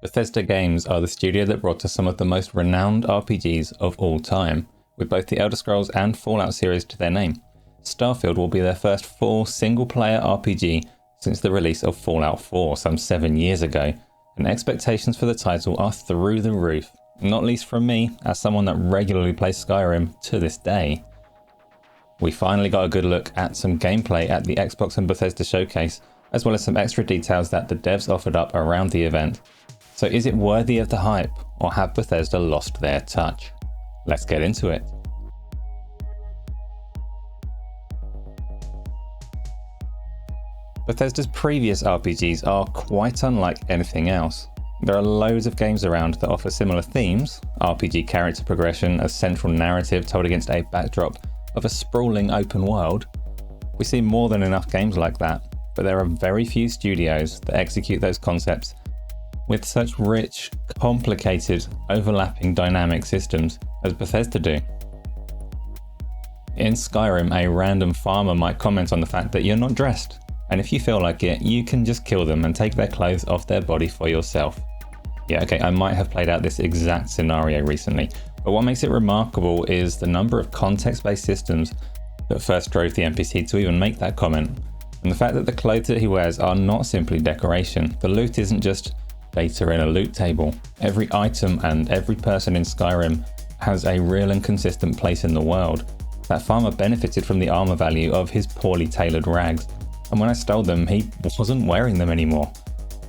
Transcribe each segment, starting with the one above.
Bethesda Games are the studio that brought us some of the most renowned RPGs of all time, with both the Elder Scrolls and Fallout series to their name. Starfield will be their first full single-player RPG since the release of Fallout 4 some 7 years ago, and expectations for the title are through the roof, not least from me, as someone that regularly plays Skyrim to this day. We finally got a good look at some gameplay at the Xbox and Bethesda showcase, as well as some extra details that the devs offered up around the event. So is it worthy of the hype, or have Bethesda lost their touch? Let's get into it. Bethesda's previous RPGs are quite unlike anything else. There are loads of games around that offer similar themes, RPG character progression, a central narrative told against a backdrop of a sprawling open world. We see more than enough games like that, but there are very few studios that execute those concepts with such rich, complicated, overlapping dynamic systems as Bethesda do. In Skyrim, a random farmer might comment on the fact that you're not dressed, and if you feel like it, you can just kill them and take their clothes off their body for yourself. Yeah, okay, I might have played out this exact scenario recently, but what makes it remarkable is the number of context-based systems that first drove the NPC to even make that comment, and the fact that the clothes that he wears are not simply decoration. The loot isn't just data in a loot table. Every item and every person in Skyrim has a real and consistent place in the world. That farmer benefited from the armor value of his poorly tailored rags, and when I stole them, he wasn't wearing them anymore.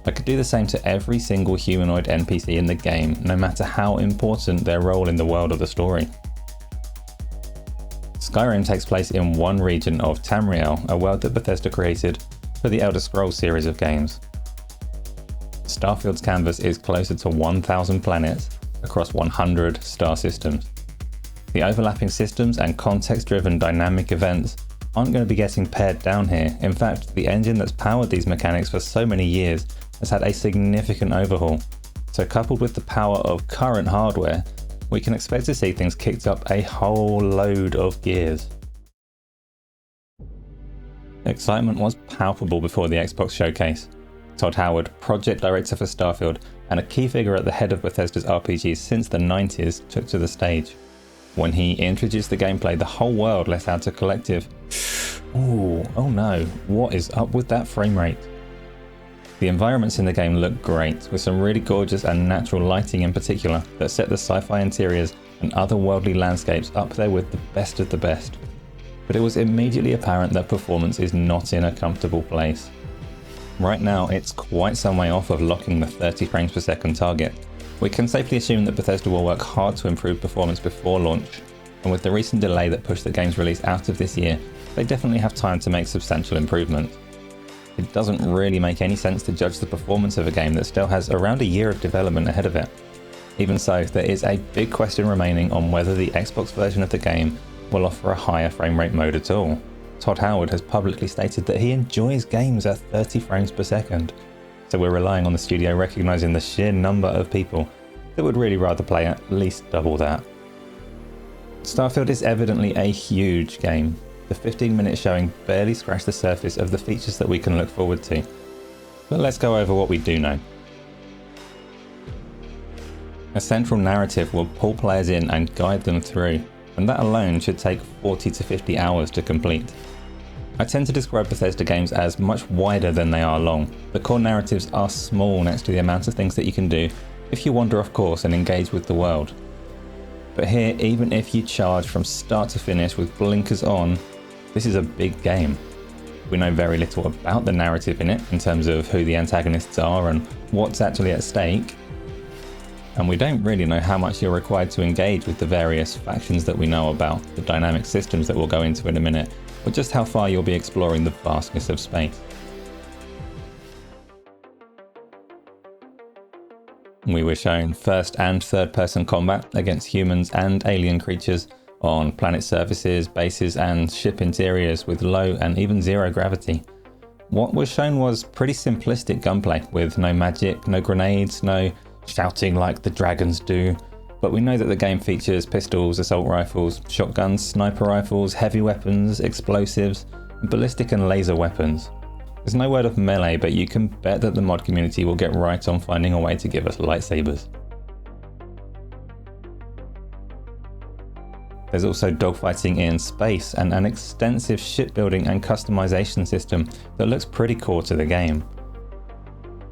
I could do the same to every single humanoid NPC in the game, no matter how important their role in the world of the story. Skyrim takes place in one region of Tamriel, a world that Bethesda created for the Elder Scrolls series of games. Starfield's canvas is closer to 1,000 planets across 100 star systems. The overlapping systems and context-driven dynamic events aren't going to be getting pared down here. In fact, the engine that's powered these mechanics for so many years has had a significant overhaul. So coupled with the power of current hardware, we can expect to see things kicked up a whole load of gears. Excitement was palpable before the Xbox showcase. Todd Howard, project director for Starfield and a key figure at the head of Bethesda's RPGs since the 90s, took to the stage. When he introduced the gameplay, the whole world let out a collective, "Ooh, oh no, what is up with that frame rate?" The environments in the game look great, with some really gorgeous and natural lighting in particular that set the sci-fi interiors and otherworldly landscapes up there with the best of the best. But it was immediately apparent that performance is not in a comfortable place. Right now, it's quite some way off of locking the 30 frames per second target. We can safely assume that Bethesda will work hard to improve performance before launch, and with the recent delay that pushed the game's release out of this year, they definitely have time to make substantial improvements. It doesn't really make any sense to judge the performance of a game that still has around a year of development ahead of it. Even so, there is a big question remaining on whether the Xbox version of the game will offer a higher frame rate mode at all. Todd Howard has publicly stated that he enjoys games at 30 frames per second, so we're relying on the studio recognizing the sheer number of people that would really rather play at least double that. Starfield is evidently a huge game. The 15-minute showing barely scratched the surface of the features that we can look forward to. But let's go over what we do know. A central narrative will pull players in and guide them through, and that alone should take 40 to 50 hours to complete. I tend to describe Bethesda games as much wider than they are long. The core narratives are small next to the amount of things that you can do if you wander off course and engage with the world. But here, even if you charge from start to finish with blinkers on, this is a big game. We know very little about the narrative in it, in terms of who the antagonists are and what's actually at stake. And we don't really know how much you're required to engage with the various factions that we know about, the dynamic systems that we'll go into in a minute, or just how far you'll be exploring the vastness of space. We were shown first and third person combat against humans and alien creatures on planet surfaces, bases and ship interiors with low and even zero gravity. What was shown was pretty simplistic gunplay with no magic, no grenades, no shouting like the dragons do, but we know that the game features pistols, assault rifles, shotguns, sniper rifles, heavy weapons, explosives, ballistic and laser weapons. There's no word of melee, but you can bet that the mod community will get right on finding a way to give us lightsabers. There's also dogfighting in space and an extensive shipbuilding and customization system that looks pretty core to the game.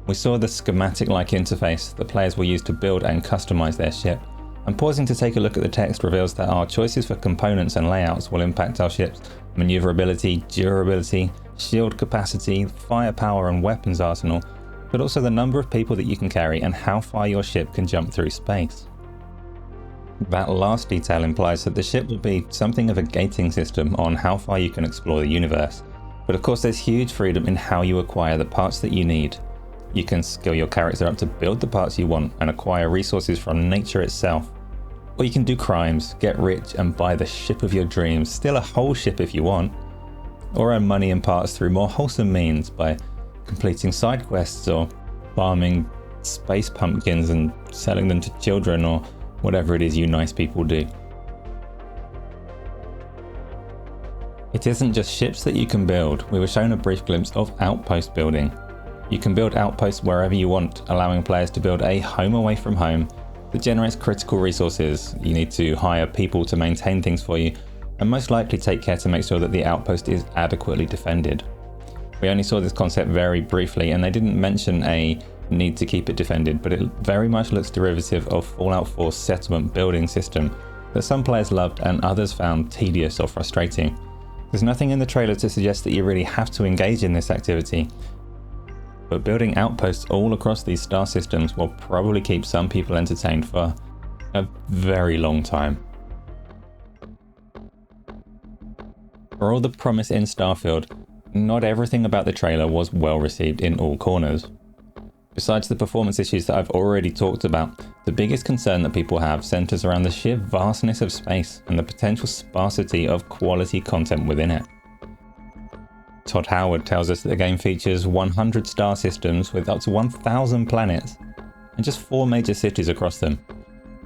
We saw the schematic-like interface that players will use to build and customize their ship, and pausing to take a look at the text reveals that our choices for components and layouts will impact our ship's maneuverability, durability, shield capacity, firepower and weapons arsenal, but also the number of people that you can carry and how far your ship can jump through space. That last detail implies that the ship will be something of a gating system on how far you can explore the universe, but of course there's huge freedom in how you acquire the parts that you need. You can skill your character up to build the parts you want and acquire resources from nature itself. Or you can do crimes, get rich and buy the ship of your dreams, steal a whole ship if you want. Or earn money and parts through more wholesome means by completing side quests or farming space pumpkins and selling them to children or whatever it is you nice people do. It isn't just ships that you can build. We were shown a brief glimpse of Outpost Building. You can build outposts wherever you want, allowing players to build a home away from home that generates critical resources. You need to hire people to maintain things for you, and most likely take care to make sure that the outpost is adequately defended. We only saw this concept very briefly, and they didn't mention a need to keep it defended, but it very much looks derivative of Fallout 4's settlement building system that some players loved and others found tedious or frustrating. There's nothing in the trailer to suggest that you really have to engage in this activity, but building outposts all across these star systems will probably keep some people entertained for a very long time. For all the promise in Starfield, not everything about the trailer was well received in all corners. Besides the performance issues that I've already talked about, the biggest concern that people have centers around the sheer vastness of space and the potential sparsity of quality content within it. Todd Howard tells us that the game features 100 star systems with up to 1,000 planets and just 4 major cities across them.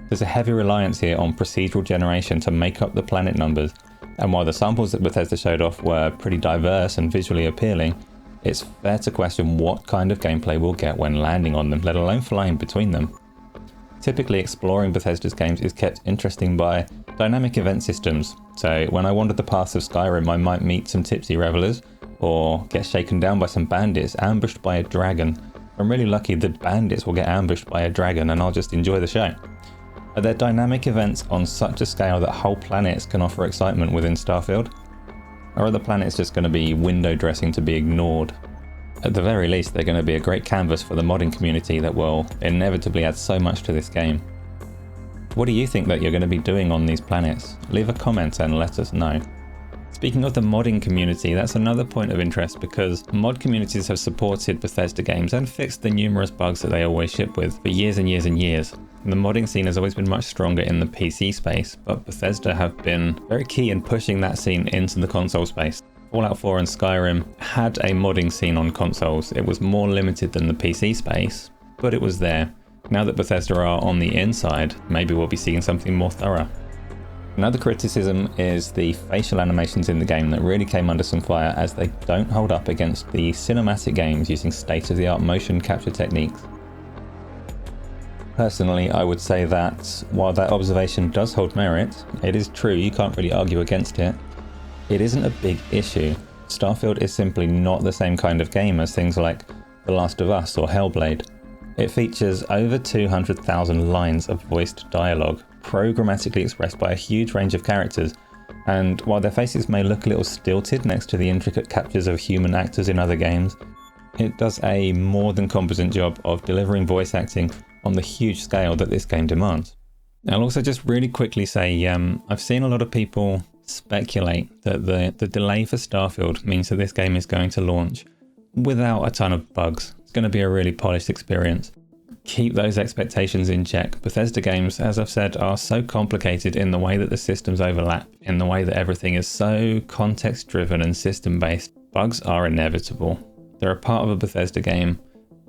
There's a heavy reliance here on procedural generation to make up the planet numbers, and while the samples that Bethesda showed off were pretty diverse and visually appealing, it's fair to question what kind of gameplay we'll get when landing on them, let alone flying between them. Typically, exploring Bethesda's games is kept interesting by dynamic event systems, so when I wander the paths of Skyrim I might meet some tipsy revelers, or get shaken down by some bandits ambushed by a dragon. If I'm really lucky, the bandits will get ambushed by a dragon and I'll just enjoy the show. Are there dynamic events on such a scale that whole planets can offer excitement within Starfield? Or are the planets just going to be window dressing to be ignored? At the very least, they're going to be a great canvas for the modding community that will inevitably add so much to this game. What do you think that you're going to be doing on these planets? Leave a comment and let us know. Speaking of the modding community, that's another point of interest because mod communities have supported Bethesda games and fixed the numerous bugs that they always ship with for years and years and years. The modding scene has always been much stronger in the PC space, but Bethesda have been very key in pushing that scene into the console space. Fallout 4 and Skyrim had a modding scene on consoles. It was more limited than the PC space, but it was there. Now that Bethesda are on the inside, maybe we'll be seeing something more thorough. Another criticism is the facial animations in the game that really came under some fire as they don't hold up against the cinematic games using state-of-the-art motion capture techniques. Personally, I would say that while that observation does hold merit, it is true, you can't really argue against it, it isn't a big issue. Starfield is simply not the same kind of game as things like The Last of Us or Hellblade. It features over 200,000 lines of voiced dialogue, programmatically expressed by a huge range of characters, and while their faces may look a little stilted next to the intricate captures of human actors in other games, it does a more than competent job of delivering voice acting on the huge scale that this game demands. I'll also just really quickly say, I've seen a lot of people speculate that the delay for Starfield means that this game is going to launch without a ton of bugs. It's going to be a really polished experience. Keep those expectations in check. Bethesda games, as I've said, are so complicated in the way that the systems overlap, in the way that everything is so context driven and system based. Bugs are inevitable. They're a part of a Bethesda game.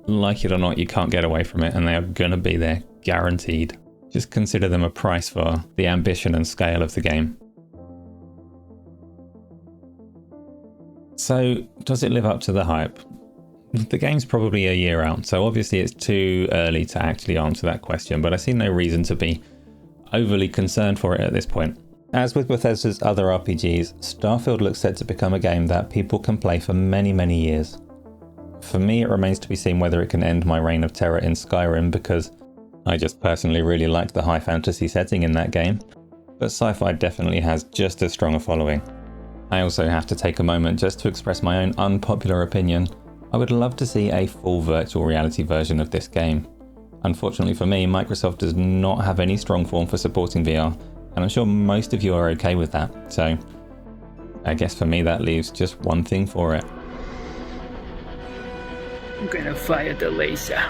Like it or not, you can't get away from it, and they are going to be there, guaranteed. Just consider them a price for the ambition and scale of the game. So, does it live up to the hype? The game's probably a year out, so obviously it's too early to actually answer that question, but I see no reason to be overly concerned for it at this point. As with Bethesda's other RPGs, Starfield looks set to become a game that people can play for many, many years. For me, it remains to be seen whether it can end my reign of terror in Skyrim, because I just personally really liked the high fantasy setting in that game, but sci-fi definitely has just as strong a following. I also have to take a moment just to express my own unpopular opinion. I would love to see a full virtual reality version of this game. Unfortunately for me, Microsoft does not have any strong form for supporting VR, and I'm sure most of you are okay with that, so I guess for me that leaves just one thing for it. I'm gonna fire the laser.